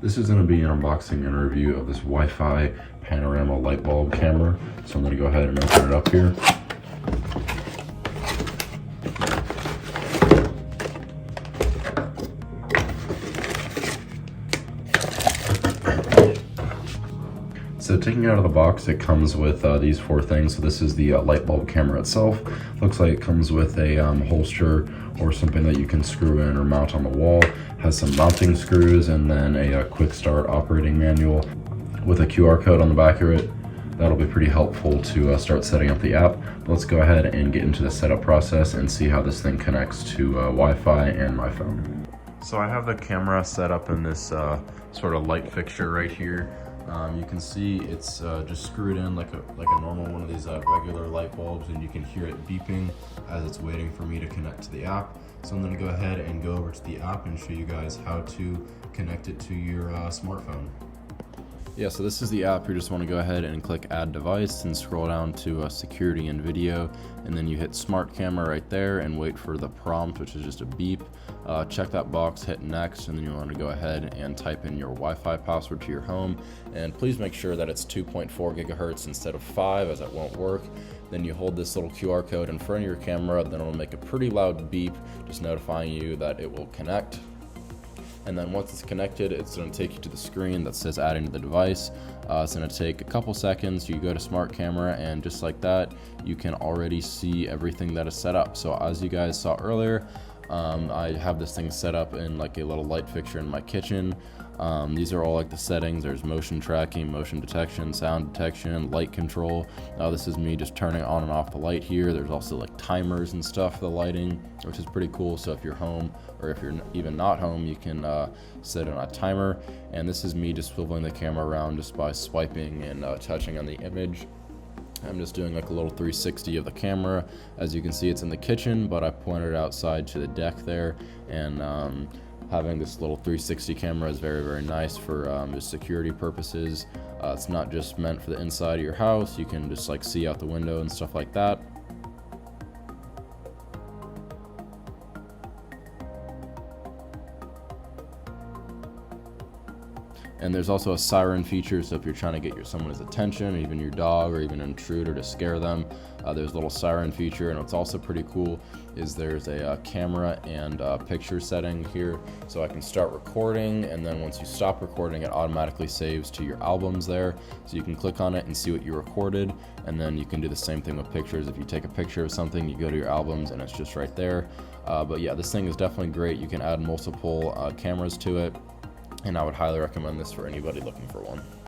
This is going to be an unboxing and review of this Wi-Fi panorama light bulb camera. So I'm going to go ahead and open it up here. So taking it out of the box, it comes with these four things. So this is the light bulb camera itself. Looks like it comes with a holster or something that you can screw in or mount on the wall. Has some mounting screws and then a quick start operating manual with a QR code on the back of it. That'll be pretty helpful to start setting up the app. Let's go ahead and get into the setup process and see how this thing connects to Wi-Fi and my phone. So I have the camera set up in this sort of light fixture right here. You can see it's just screwed in like a normal one of these regular light bulbs, and you can hear it beeping as it's waiting for me to connect to the app. So I'm going to go ahead and go over to the app and show you guys how to connect it to your smartphone. Yeah, so this is the app. You just want to go ahead and click add device and scroll down to security and video, and then you hit smart camera right there and wait for the prompt, which is just a beep. Check that box, hit next, and then you want to go ahead and type in your Wi-Fi password to your home, and please make sure that it's 2.4 gigahertz instead of 5, as that won't work. Then you hold this little QR code in front of your camera, then it'll make a pretty loud beep just notifying you that it will connect. And then once it's connected, it's going to take you to the screen that says adding to the device. It's going to take a couple seconds. You go to smart camera, and just like that, you can already see everything that is set up. So as you guys saw earlier, I have this thing set up in like a little light fixture in my kitchen. These are all like the settings. There's motion tracking, motion detection, sound detection, light control. This is me just turning on and off the light here. There's also like timers and stuff for the lighting, which is pretty cool. So if you're home, or if you're even not home, you can set it on a timer. And this is me just swiveling the camera around just by swiping and touching on the image. I'm just doing like a little 360 of the camera. As you can see, it's in the kitchen, but I pointed outside to the deck there, and having this little 360 camera is very, very nice for just security purposes. It's not just meant for the inside of your house. You can just like see out the window and stuff like that. And there's also a siren feature, so if you're trying to get someone's attention, even your dog or even an intruder, to scare them, there's a little siren feature. And what's also pretty cool is there's a camera and picture setting here, so I can start recording, and then once you stop recording, it automatically saves to your albums there. So you can click on it and see what you recorded, and then you can do the same thing with pictures. If you take a picture of something, you go to your albums and it's just right there. But yeah, this thing is definitely great. You can add multiple cameras to it, and I would highly recommend this for anybody looking for one.